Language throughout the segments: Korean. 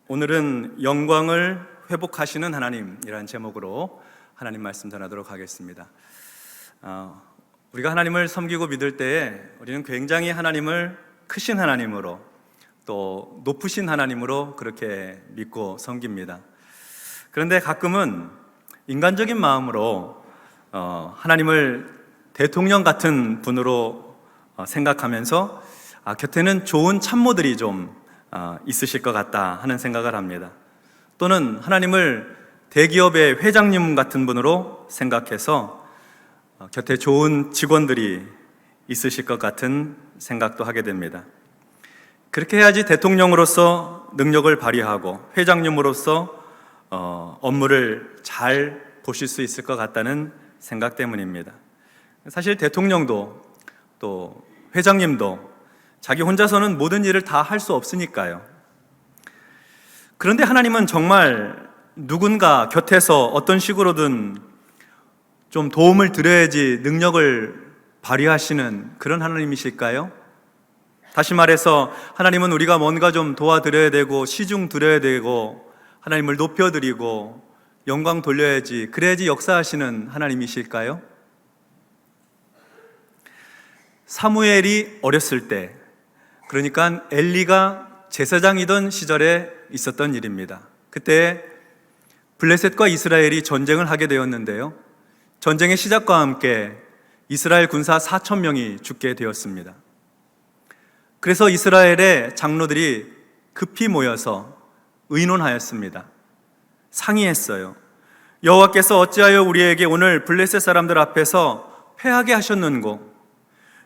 오늘은 영광을 회복하시는 하나님이라는 제목으로 하나님 말씀 전하도록 하겠습니다. 우리가 하나님을 섬기고 믿을 때에 우리는 굉장히 하나님을 크신 하나님으로 또 높으신 하나님으로 그렇게 믿고 섬깁니다. 그런데 가끔은 인간적인 마음으로 하나님을 대통령 같은 분으로 생각하면서 곁에는 좋은 참모들이 좀 있으실 것 같다 하는 생각을 합니다. 또는 하나님을 대기업의 회장님 같은 분으로 생각해서 곁에 좋은 직원들이 있으실 것 같은 생각도 하게 됩니다. 그렇게 해야지 대통령으로서 능력을 발휘하고 회장님으로서 업무를 잘 보실 수 있을 것 같다는 생각 때문입니다. 사실 대통령도 또 회장님도 자기 혼자서는 모든 일을 다 할 수 없으니까요. 그런데 하나님은 정말 누군가 곁에서 어떤 식으로든 좀 도움을 드려야지 능력을 발휘하시는 그런 하나님이실까요? 다시 말해서 하나님은 우리가 뭔가 좀 도와드려야 되고 시중 드려야 되고 하나님을 높여드리고 영광 돌려야지, 그래야지 역사하시는 하나님이실까요? 사무엘이 어렸을 때, 그러니까 엘리가 제사장이던 시절에 있었던 일입니다. 그때 블레셋과 이스라엘이 전쟁을 하게 되었는데요, 전쟁의 시작과 함께 이스라엘 군사 4,000명이 죽게 되었습니다. 그래서 이스라엘의 장로들이 급히 모여서 의논하였습니다. 상의했어요. 여호와께서 어찌하여 우리에게 오늘 블레셋 사람들 앞에서 패하게 하셨는고,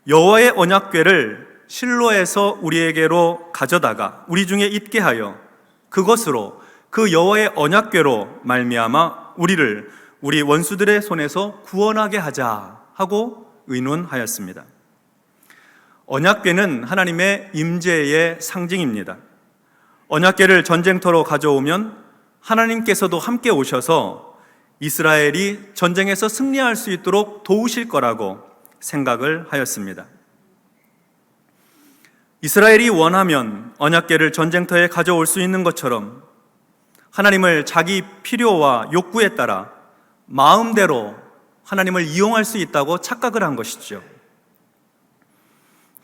여호와의 언약궤를 실로에서 우리에게로 가져다가 우리 중에 있게 하여 그것으로 그 여호와의 언약궤로 말미암아 우리를 우리 원수들의 손에서 구원하게 하자 하고 의논하였습니다. 언약궤는 하나님의 임재의 상징입니다. 언약궤를 전쟁터로 가져오면 하나님께서도 함께 오셔서 이스라엘이 전쟁에서 승리할 수 있도록 도우실 거라고 생각을 하였습니다. 이스라엘이 원하면 언약궤를 전쟁터에 가져올 수 있는 것처럼 하나님을 자기 필요와 욕구에 따라 마음대로 하나님을 이용할 수 있다고 착각을 한 것이죠.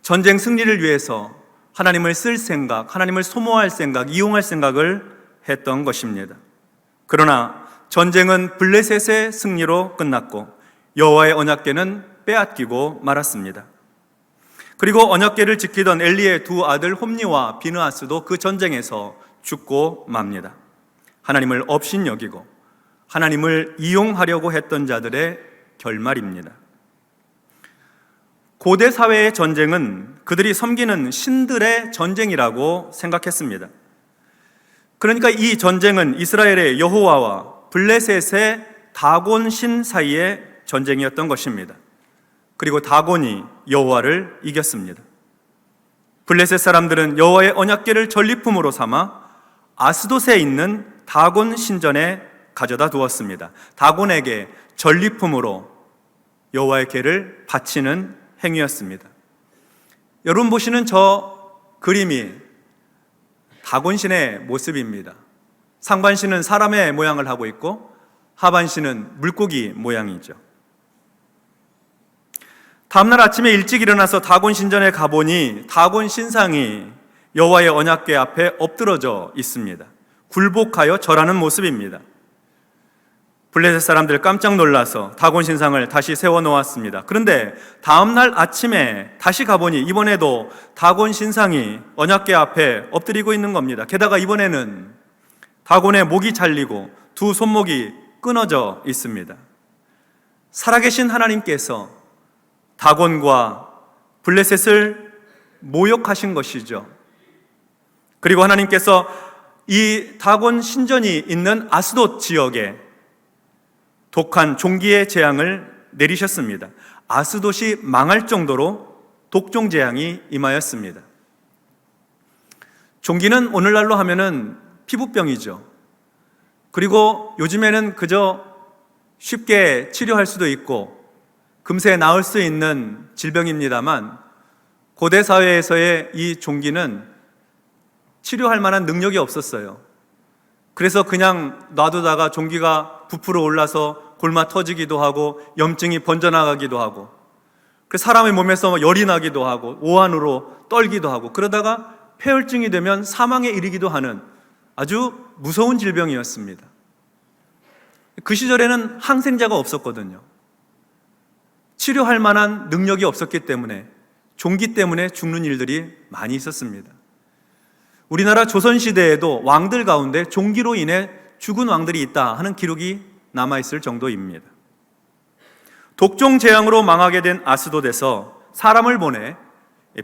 전쟁 승리를 위해서 하나님을 쓸 생각, 하나님을 소모할 생각, 이용할 생각을 했던 것입니다. 그러나 전쟁은 블레셋의 승리로 끝났고 여호와의 언약궤는 빼앗기고 말았습니다. 그리고 언약궤를 지키던 엘리의 두 아들 홈니와 비느하스도 그 전쟁에서 죽고 맙니다. 하나님을 업신여기고 하나님을 이용하려고 했던 자들의 결말입니다. 고대 사회의 전쟁은 그들이 섬기는 신들의 전쟁이라고 생각했습니다. 그러니까 이 전쟁은 이스라엘의 여호와와 블레셋의 다곤 신 사이의 전쟁이었던 것입니다. 그리고 다곤이 여호와를 이겼습니다. 블레셋 사람들은 여호와의 언약궤를 전리품으로 삼아 아스돗에 있는 다곤 신전에 가져다 두었습니다. 다곤에게 전리품으로 여호와의 궤를 바치는 행위였습니다. 여러분 보시는 저 그림이 다곤신의 모습입니다. 상반신은 사람의 모양을 하고 있고 하반신은 물고기 모양이죠. 다음날 아침에 일찍 일어나서 다곤 신전에 가보니 다곤 신상이 여호와의 언약궤 앞에 엎드러져 있습니다. 굴복하여 절하는 모습입니다. 블레셋 사람들 깜짝 놀라서 다곤 신상을 다시 세워놓았습니다. 그런데 다음날 아침에 다시 가보니 이번에도 다곤 신상이 언약궤 앞에 엎드리고 있는 겁니다. 게다가 이번에는 다곤의 목이 잘리고 두 손목이 끊어져 있습니다. 살아계신 하나님께서 다곤과 블레셋을 모욕하신 것이죠. 그리고 하나님께서 이 다곤 신전이 있는 아스돗 지역에 독한 종기의 재앙을 내리셨습니다. 아스돗이 망할 정도로 독종 재앙이 임하였습니다. 종기는 오늘날로 하면은 피부병이죠. 그리고 요즘에는 그저 쉽게 치료할 수도 있고 금세 나을 수 있는 질병입니다만 고대 사회에서의 이 종기는 치료할 만한 능력이 없었어요. 그래서 그냥 놔두다가 종기가 부풀어 올라서 골마 터지기도 하고 염증이 번져나가기도 하고, 그 사람의 몸에서 열이 나기도 하고 오한으로 떨기도 하고, 그러다가 폐혈증이 되면 사망에 이르기도 하는 아주 무서운 질병이었습니다. 그 시절에는 항생제가 없었거든요. 치료할 만한 능력이 없었기 때문에 종기 때문에 죽는 일들이 많이 있었습니다. 우리나라 조선시대에도 왕들 가운데 종기로 인해 죽은 왕들이 있다 하는 기록이 남아있을 정도입니다. 독종 재앙으로 망하게 된 아스돗에서 사람을 보내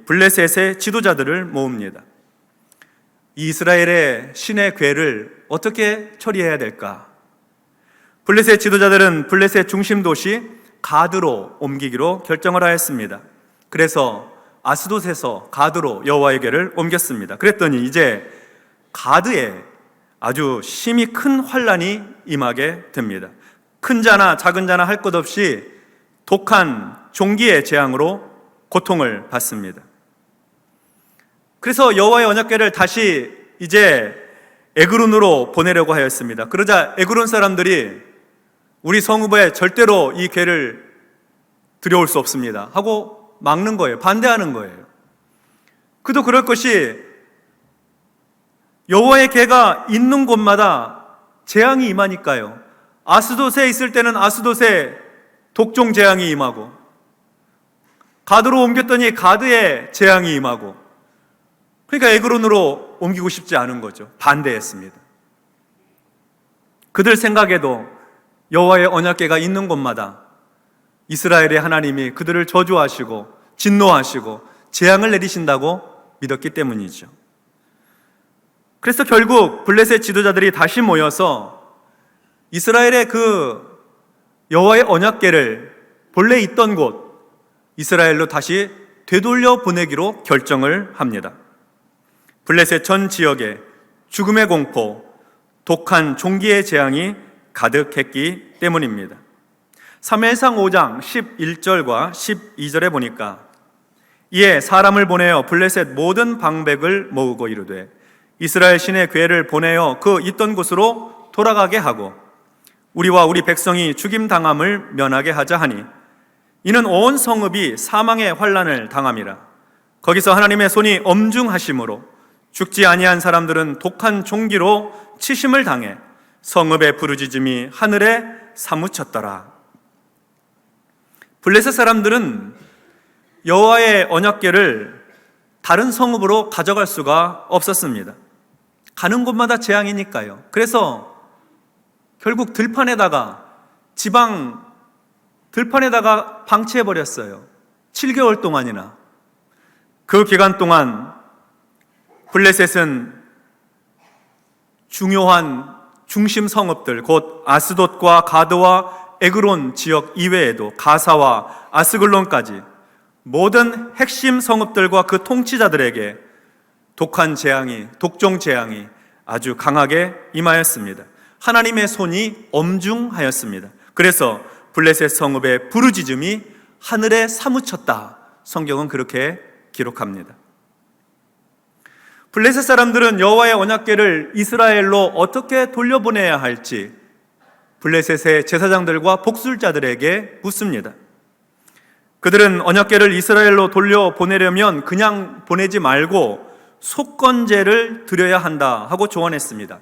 블레셋의 지도자들을 모읍니다. 이스라엘의 신의 괴를 어떻게 처리해야 될까? 블레셋 지도자들은 블레셋 중심 도시 가드로 옮기기로 결정을 하였습니다. 그래서 아스돗에서 가드로 여호와의 궤를 옮겼습니다. 그랬더니 이제 가드에 아주 심히 큰 환란이 임하게 됩니다. 큰 자나 작은 자나 할 것 없이 독한 종기의 재앙으로 고통을 받습니다. 그래서 여호와의 언약궤를 다시 이제 에그론으로 보내려고 하였습니다. 그러자 에그론 사람들이 우리 성읍에 절대로 이 궤를 들여올 수 없습니다 하고 막는 거예요. 반대하는 거예요. 그도 그럴 것이 여호와의 궤가 있는 곳마다 재앙이 임하니까요. 아스돗에 있을 때는 아스돗에 독종 재앙이 임하고, 가드로 옮겼더니 가드에 재앙이 임하고, 그러니까 에그론으로 옮기고 싶지 않은 거죠. 반대했습니다. 그들 생각에도 여호와의 언약궤가 있는 곳마다 이스라엘의 하나님이 그들을 저주하시고 진노하시고 재앙을 내리신다고 믿었기 때문이죠. 그래서 결국 블레셋 지도자들이 다시 모여서 이스라엘의 그 여호와의 언약궤를 본래 있던 곳 이스라엘로 다시 되돌려 보내기로 결정을 합니다. 블레셋 전 지역에 죽음의 공포, 독한 종기의 재앙이 가득했기 때문입니다. 사무엘상 5장 11절과 12절에 보니까 이에 사람을 보내어 블레셋 모든 방백을 모으고 이르되 이스라엘 신의 궤를 보내어 그 있던 곳으로 돌아가게 하고 우리와 우리 백성이 죽임당함을 면하게 하자 하니 이는 온 성읍이 사망의 환난을 당함이라. 거기서 하나님의 손이 엄중하심으로 죽지 아니한 사람들은 독한 종기로 치심을 당해 성읍의 부르짖음이 하늘에 사무쳤더라. 블레셋 사람들은 여호와의 언약궤를 다른 성읍으로 가져갈 수가 없었습니다. 가는 곳마다 재앙이니까요. 그래서 결국 지방 들판에다가 방치해버렸어요. 7개월 동안이나. 그 기간 동안 블레셋은 중요한 중심 성읍들, 곧 아스돗과 가드와 에그론 지역 이외에도 가사와 아스글론까지 모든 핵심 성읍들과 그 통치자들에게 독종 재앙이 아주 강하게 임하였습니다. 하나님의 손이 엄중하였습니다. 그래서 블레셋 성읍의 부르짖음이 하늘에 사무쳤다. 성경은 그렇게 기록합니다. 블레셋 사람들은 여호와의 언약궤를 이스라엘로 어떻게 돌려보내야 할지 블레셋의 제사장들과 복술자들에게 묻습니다. 그들은 언약궤를 이스라엘로 돌려보내려면 그냥 보내지 말고 속건제를 드려야 한다 하고 조언했습니다.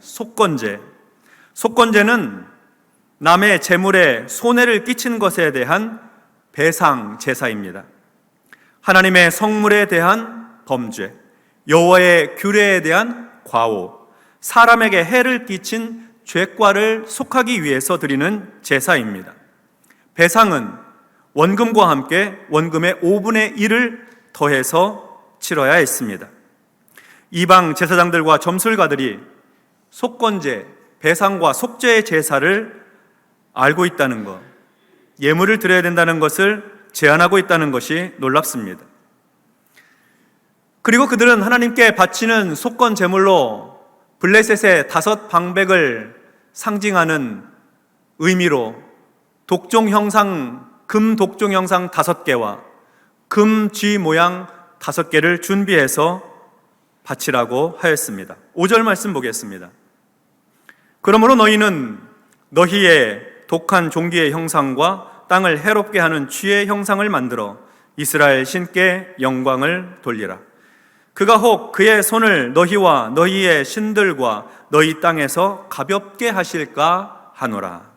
속건제는 남의 재물에 손해를 끼친 것에 대한 배상 제사입니다. 하나님의 성물에 대한 범죄, 여호와의 규례에 대한 과오, 사람에게 해를 끼친 죄과를 속하기 위해서 드리는 제사입니다. 배상은 원금과 함께 원금의 5분의 1을 더해서 치러야 했습니다. 이방 제사장들과 점술가들이 속건제, 배상과 속죄의 제사를 알고 있다는 것, 예물을 드려야 된다는 것을 제안하고 있다는 것이 놀랍습니다. 그리고 그들은 하나님께 바치는 속건 제물로 블레셋의 5 방백을 상징하는 의미로 금 독종 형상 5개와 금 쥐 모양 5개를 준비해서 바치라고 하였습니다. 5절 말씀 보겠습니다. 그러므로 너희는 너희의 독한 종기의 형상과 땅을 해롭게 하는 쥐의 형상을 만들어 이스라엘 신께 영광을 돌리라. 그가 혹 그의 손을 너희와 너희의 신들과 너희 땅에서 가볍게 하실까 하노라.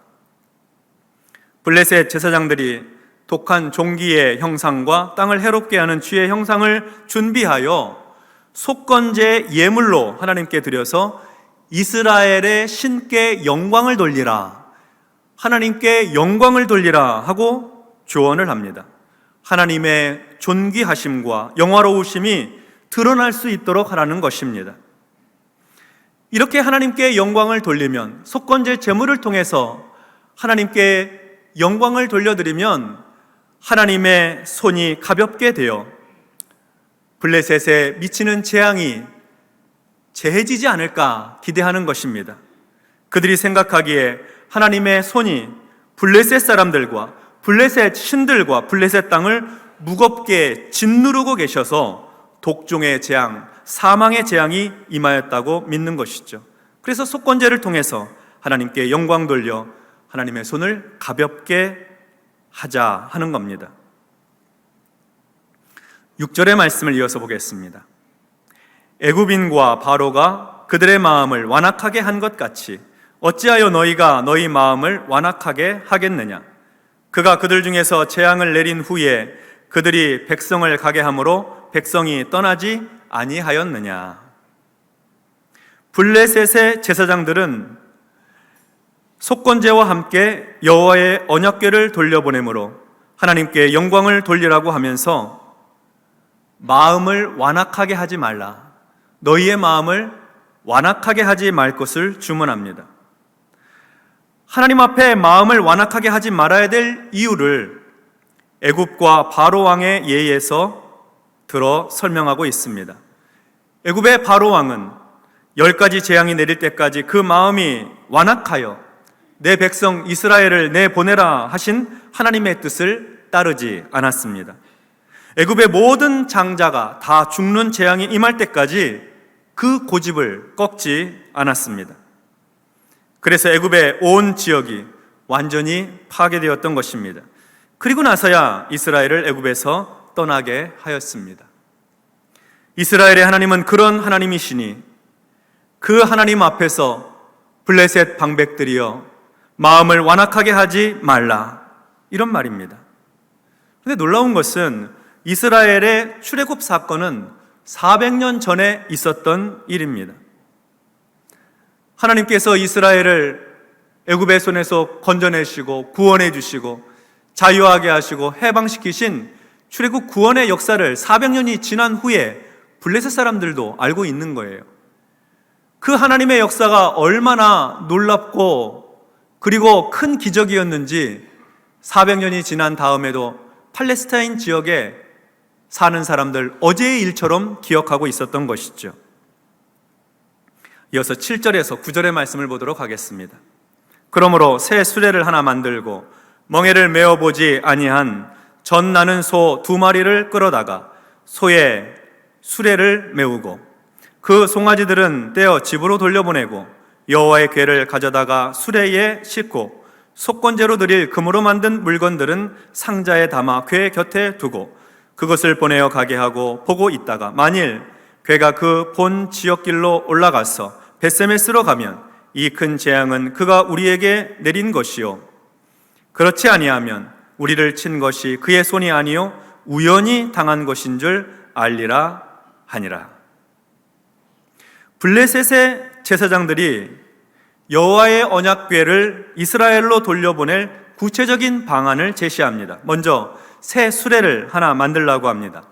블레셋 제사장들이 독한 종기의 형상과 땅을 해롭게 하는 쥐의 형상을 준비하여 속건제 예물로 하나님께 드려서 이스라엘의 신께 영광을 돌리라, 하나님께 영광을 돌리라 하고 조언을 합니다. 하나님의 존귀하심과 영화로우심이 드러날 수 있도록 하라는 것입니다. 이렇게 하나님께 영광을 돌리면, 속건제 제물을 통해서 하나님께 영광을 돌려드리면 하나님의 손이 가볍게 되어 블레셋에 미치는 재앙이 제해지지 않을까 기대하는 것입니다. 그들이 생각하기에 하나님의 손이 블레셋 사람들과 블레셋 신들과 블레셋 땅을 무겁게 짓누르고 계셔서 독종의 재앙, 사망의 재앙이 임하였다고 믿는 것이죠. 그래서 속건제를 통해서 하나님께 영광 돌려 하나님의 손을 가볍게 하자 하는 겁니다. 6절의 말씀을 이어서 보겠습니다. 애굽인과 바로가 그들의 마음을 완악하게 한 것 같이 어찌하여 너희가 너희 마음을 완악하게 하겠느냐? 그가 그들 중에서 재앙을 내린 후에 그들이 백성을 가게 함으로 백성이 떠나지 아니하였느냐? 블레셋의 제사장들은 속건제와 함께 여호와의 언약궤를 돌려보내므로 하나님께 영광을 돌리라고 하면서 마음을 완악하게 하지 말라, 너희의 마음을 완악하게 하지 말 것을 주문합니다. 하나님 앞에 마음을 완악하게 하지 말아야 될 이유를 애굽과 바로 왕의 예에서 들어 설명하고 있습니다. 애굽의 바로 왕은 10가지 재앙이 내릴 때까지 그 마음이 완악하여 내 백성 이스라엘을 내보내라 하신 하나님의 뜻을 따르지 않았습니다. 애굽의 모든 장자가 다 죽는 재앙이 임할 때까지 그 고집을 꺾지 않았습니다. 그래서 애굽의 온 지역이 완전히 파괴되었던 것입니다. 그리고 나서야 이스라엘을 애굽에서 떠나게 하였습니다. 이스라엘의 하나님은 그런 하나님이시니 그 하나님 앞에서 블레셋 방백들이여 마음을 완악하게 하지 말라, 이런 말입니다. 그런데 놀라운 것은 이스라엘의 출애굽 사건은 400년 전에 있었던 일입니다. 하나님께서 이스라엘을 애굽의 손에서 건져내시고 구원해 주시고 자유하게 하시고 해방시키신 출애굽 구원의 역사를 400년이 지난 후에 블레셋 사람들도 알고 있는 거예요. 그 하나님의 역사가 얼마나 놀랍고 그리고 큰 기적이었는지 400년이 지난 다음에도 팔레스타인 지역에 사는 사람들 어제의 일처럼 기억하고 있었던 것이죠. 이어서 7절에서 9절의 말씀을 보도록 하겠습니다. 그러므로 새 수레를 하나 만들고 멍에를 메어보지 아니한 전 나는 소 2마리를 끌어다가 소의 수레를 메우고 그 송아지들은 떼어 집으로 돌려보내고 여호와의 궤를 가져다가 수레에 싣고 속건제로 드릴 금으로 만든 물건들은 상자에 담아 궤 곁에 두고 그것을 보내어 가게 하고 보고 있다가 만일 궤가 그 본 지역길로 올라가서 벳세메스로 가면 이 큰 재앙은 그가 우리에게 내린 것이요 그렇지 아니하면 우리를 친 것이 그의 손이 아니요 우연히 당한 것인 줄 알리라 하니라. 블레셋의 제사장들이 여호와의 언약궤를 이스라엘로 돌려보낼 구체적인 방안을 제시합니다. 먼저 새 수레를 하나 만들라고 합니다.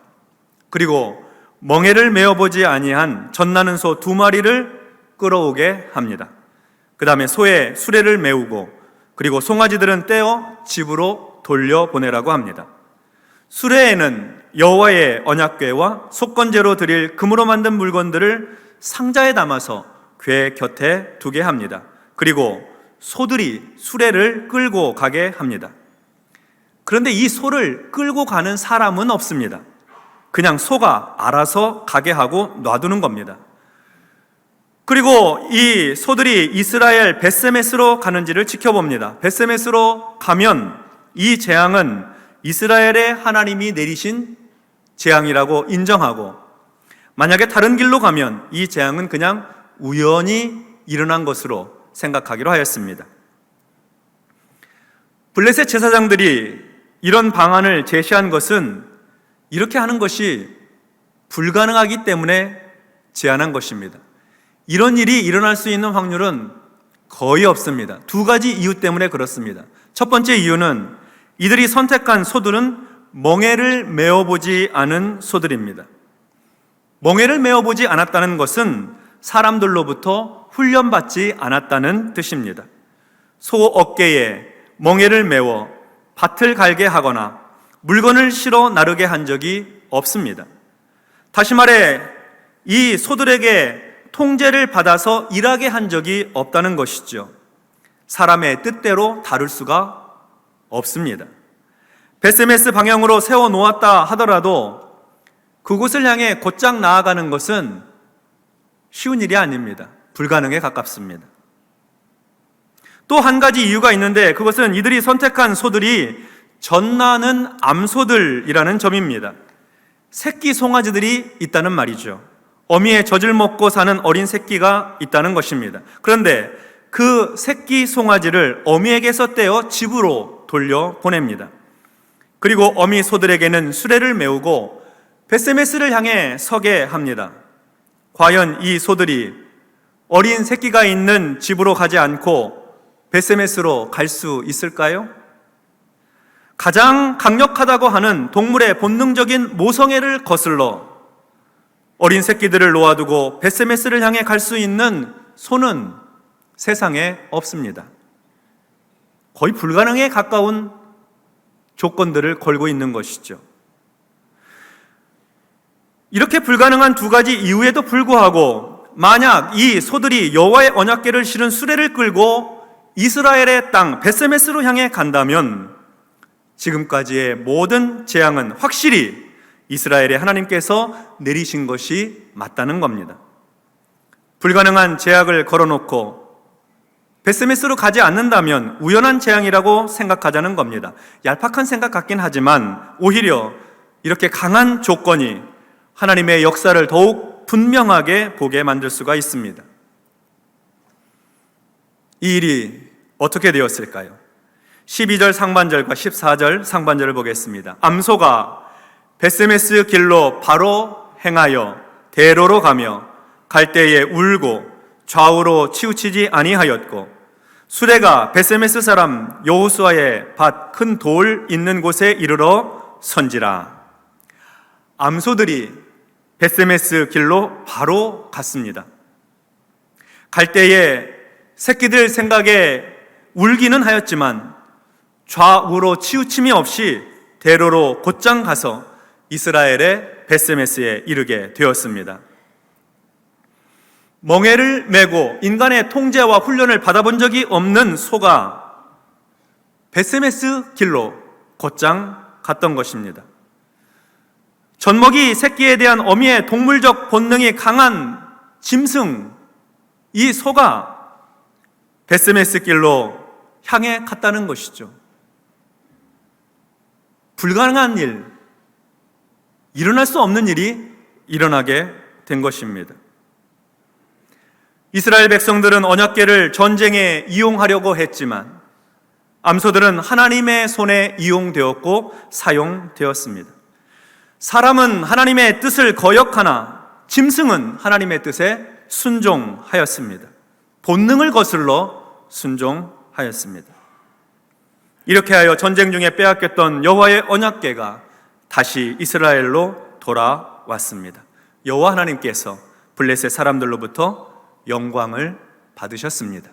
그리고 멍에를 메어보지 아니한 젖나는 소 2마리를 끌어오게 합니다. 그 다음에 소의 수레를 메우고 그리고 송아지들은 떼어 집으로 돌려보내라고 합니다. 수레에는 여호와의 언약궤와 속건제로 드릴 금으로 만든 물건들을 상자에 담아서 궤 곁에 두게 합니다. 그리고 소들이 수레를 끌고 가게 합니다. 그런데 이 소를 끌고 가는 사람은 없습니다. 그냥 소가 알아서 가게 하고 놔두는 겁니다. 그리고 이 소들이 이스라엘 벳세메스로 가는지를 지켜봅니다. 벳세메스로 가면 이 재앙은 이스라엘의 하나님이 내리신 재앙이라고 인정하고, 만약에 다른 길로 가면 이 재앙은 그냥 우연히 일어난 것으로 생각하기로 하였습니다. 블레셋 제사장들이 이런 방안을 제시한 것은 이렇게 하는 것이 불가능하기 때문에 제안한 것입니다. 이런 일이 일어날 수 있는 확률은 거의 없습니다. 두 가지 이유 때문에 그렇습니다. 첫 번째 이유는 이들이 선택한 소들은 멍에를 메어보지 않은 소들입니다. 멍에를 메어보지 않았다는 것은 사람들로부터 훈련받지 않았다는 뜻입니다. 소 어깨에 멍에를 메워 밭을 갈게 하거나 물건을 실어 나르게 한 적이 없습니다. 다시 말해 이 소들에게 통제를 받아서 일하게 한 적이 없다는 것이죠. 사람의 뜻대로 다룰 수가 없습니다. 벳세메스 방향으로 세워 놓았다 하더라도 그곳을 향해 곧장 나아가는 것은 쉬운 일이 아닙니다. 불가능에 가깝습니다. 또 한 가지 이유가 있는데, 그것은 이들이 선택한 소들이 젖나는 암소들이라는 점입니다. 새끼 송아지들이 있다는 말이죠. 어미의 젖을 먹고 사는 어린 새끼가 있다는 것입니다. 그런데 그 새끼 송아지를 어미에게서 떼어 집으로 돌려보냅니다. 그리고 어미 소들에게는 수레를 메우고 벳세메스를 향해 서게 합니다. 과연 이 소들이 어린 새끼가 있는 집으로 가지 않고 벳세메스로 갈 수 있을까요? 가장 강력하다고 하는 동물의 본능적인 모성애를 거슬러 어린 새끼들을 놓아두고 벳세메스를 향해 갈 수 있는 소는 세상에 없습니다. 거의 불가능에 가까운 조건들을 걸고 있는 것이죠. 이렇게 불가능한 두 가지 이유에도 불구하고 만약 이 소들이 여호와의 언약궤를 실은 수레를 끌고 이스라엘의 땅 벳세메스로 향해 간다면 지금까지의 모든 재앙은 확실히 이스라엘의 하나님께서 내리신 것이 맞다는 겁니다. 불가능한 제약을 걸어놓고 벳세메스로 가지 않는다면 우연한 재앙이라고 생각하자는 겁니다. 얄팍한 생각 같긴 하지만 오히려 이렇게 강한 조건이 하나님의 역사를 더욱 분명하게 보게 만들 수가 있습니다. 이 일이 어떻게 되었을까요? 12절 상반절과 14절 상반절을 보겠습니다. 암소가 벳세메스 길로 바로 행하여 대로로 가며 갈 때에 울고 좌우로 치우치지 아니하였고, 수레가 벳세메스 사람 여호수아의 밭 큰 돌 있는 곳에 이르러 선지라. 암소들이 벳세메스 길로 바로 갔습니다. 갈 때에 새끼들 생각에 울기는 하였지만 좌우로 치우침이 없이 대로로 곧장 가서 이스라엘의 벳세메스에 이르게 되었습니다. 멍에를 메고 인간의 통제와 훈련을 받아본 적이 없는 소가 벳세메스 길로 곧장 갔던 것입니다. 젖먹이 새끼에 대한 어미의 동물적 본능이 강한 짐승, 이 소가 벳세메스 길로 향해 갔다는 것이죠. 불가능한 일, 일어날 수 없는 일이 일어나게 된 것입니다. 이스라엘 백성들은 언약궤를 전쟁에 이용하려고 했지만 암소들은 하나님의 손에 이용되었고 사용되었습니다. 사람은 하나님의 뜻을 거역하나 짐승은 하나님의 뜻에 순종하였습니다. 본능을 거슬러 순종하였습니다. 이렇게 하여 전쟁 중에 빼앗겼던 여호와의 언약궤가 다시 이스라엘로 돌아왔습니다. 여호와 하나님께서 블레셋 사람들로부터 영광을 받으셨습니다.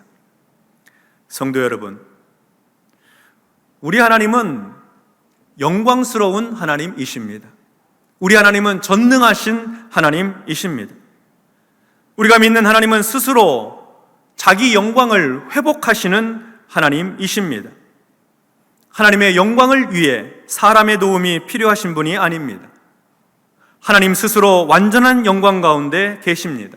성도 여러분, 우리 하나님은 영광스러운 하나님이십니다. 우리 하나님은 전능하신 하나님이십니다. 우리가 믿는 하나님은 스스로 자기 영광을 회복하시는 하나님이십니다. 하나님의 영광을 위해 사람의 도움이 필요하신 분이 아닙니다. 하나님 스스로 완전한 영광 가운데 계십니다.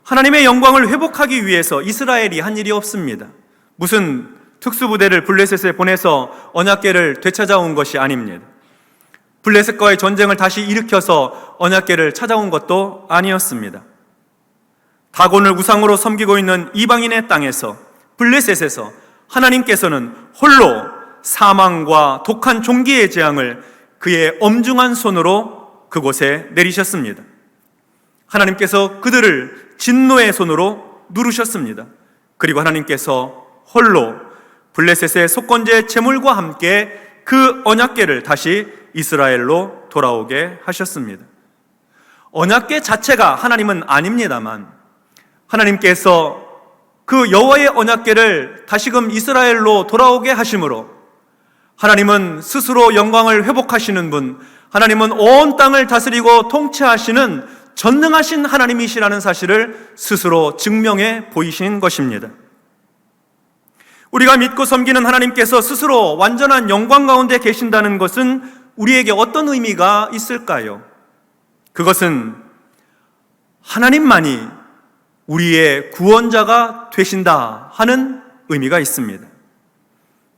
하나님의 영광을 회복하기 위해서 이스라엘이 한 일이 없습니다. 무슨 특수부대를 블레셋에 보내서 언약궤를 되찾아온 것이 아닙니다. 블레셋과의 전쟁을 다시 일으켜서 언약궤를 찾아온 것도 아니었습니다. 다곤을 우상으로 섬기고 있는 이방인의 땅에서, 블레셋에서 하나님께서는 홀로 사망과 독한 종기의 재앙을 그의 엄중한 손으로 그곳에 내리셨습니다. 하나님께서 그들을 진노의 손으로 누르셨습니다. 그리고 하나님께서 홀로 블레셋의 속건제 제물과 함께 그 언약궤를 다시 이스라엘로 돌아오게 하셨습니다. 언약궤 자체가 하나님은 아닙니다만 하나님께서 그 여호와의 언약궤를 다시금 이스라엘로 돌아오게 하심으로 하나님은 스스로 영광을 회복하시는 분, 하나님은 온 땅을 다스리고 통치하시는 전능하신 하나님이시라는 사실을 스스로 증명해 보이신 것입니다. 우리가 믿고 섬기는 하나님께서 스스로 완전한 영광 가운데 계신다는 것은 우리에게 어떤 의미가 있을까요? 그것은 하나님만이 우리의 구원자가 되신다 하는 의미가 있습니다.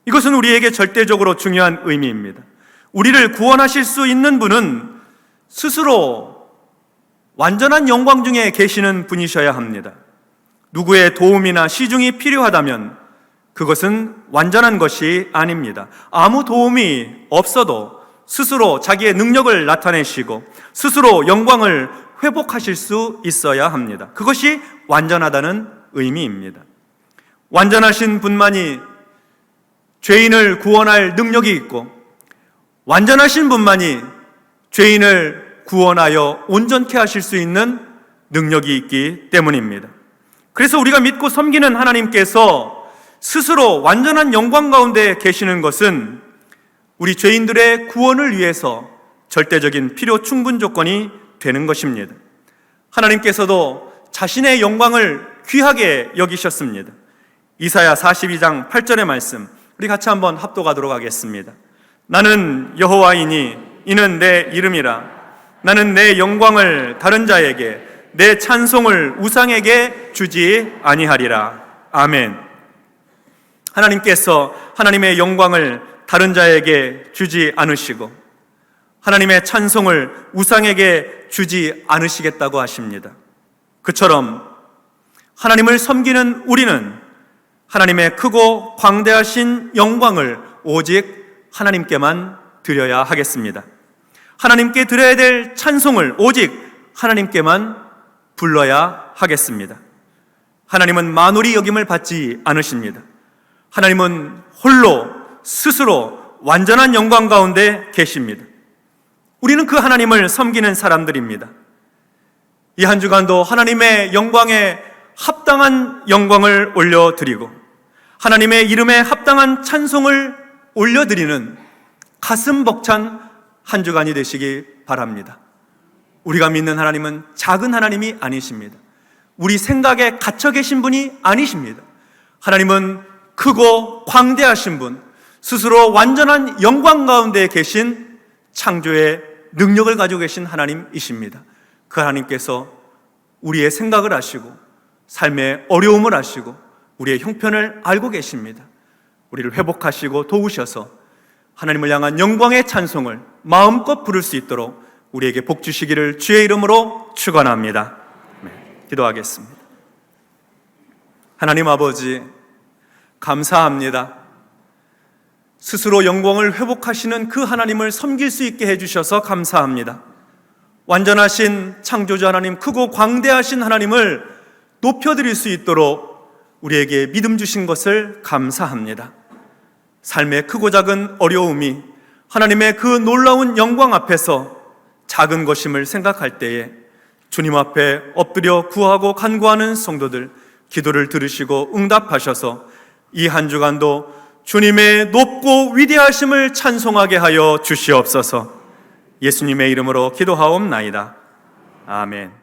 이것은 우리에게 절대적으로 중요한 의미입니다. 우리를 구원하실 수 있는 분은 스스로 완전한 영광 중에 계시는 분이셔야 합니다. 누구의 도움이나 시중이 필요하다면 그것은 완전한 것이 아닙니다. 아무 도움이 없어도 스스로 자기의 능력을 나타내시고 스스로 영광을 회복하실 수 있어야 합니다. 그것이 완전하다는 의미입니다. 완전하신 분만이 죄인을 구원할 능력이 있고 완전하신 분만이 죄인을 구원하여 온전케 하실 수 있는 능력이 있기 때문입니다. 그래서 우리가 믿고 섬기는 하나님께서 스스로 완전한 영광 가운데 계시는 것은 우리 죄인들의 구원을 위해서 절대적인 필요 충분 조건이 되는 것입니다. 하나님께서도 자신의 영광을 귀하게 여기셨습니다. 이사야 42장 8절의 말씀, 우리 같이 한번 합독하도록 하겠습니다. 나는 여호와이니 이는 내 이름이라. 나는 내 영광을 다른 자에게, 내 찬송을 우상에게 주지 아니하리라. 아멘. 하나님께서 하나님의 영광을 다른 자에게 주지 않으시고 하나님의 찬송을 우상에게 주지 않으시겠다고 하십니다. 그처럼 하나님을 섬기는 우리는 하나님의 크고 광대하신 영광을 오직 하나님께만 드려야 하겠습니다. 하나님께 드려야 될 찬송을 오직 하나님께만 불러야 하겠습니다. 하나님은 만홀히 여김을 받지 않으십니다. 하나님은 홀로 스스로 완전한 영광 가운데 계십니다. 우리는 그 하나님을 섬기는 사람들입니다. 이 한 주간도 하나님의 영광에 합당한 영광을 올려드리고 하나님의 이름에 합당한 찬송을 올려드리는 가슴 벅찬 한 주간이 되시기 바랍니다. 우리가 믿는 하나님은 작은 하나님이 아니십니다. 우리 생각에 갇혀 계신 분이 아니십니다. 하나님은 크고 광대하신 분, 스스로 완전한 영광 가운데 계신 창조의 능력을 가지고 계신 하나님이십니다. 그 하나님께서 우리의 생각을 아시고 삶의 어려움을 아시고 우리의 형편을 알고 계십니다. 우리를 회복하시고 도우셔서 하나님을 향한 영광의 찬송을 마음껏 부를 수 있도록 우리에게 복 주시기를 주의 이름으로 축원합니다. 기도하겠습니다. 하나님 아버지, 감사합니다. 스스로 영광을 회복하시는 그 하나님을 섬길 수 있게 해주셔서 감사합니다. 완전하신 창조주 하나님, 크고 광대하신 하나님을 높여드릴 수 있도록 우리에게 믿음 주신 것을 감사합니다. 삶의 크고 작은 어려움이 하나님의 그 놀라운 영광 앞에서 작은 것임을 생각할 때에 주님 앞에 엎드려 구하고 간구하는 성도들 기도를 들으시고 응답하셔서 이 한 주간도 주님의 높고 위대하심을 찬송하게 하여 주시옵소서. 예수님의 이름으로 기도하옵나이다. 아멘.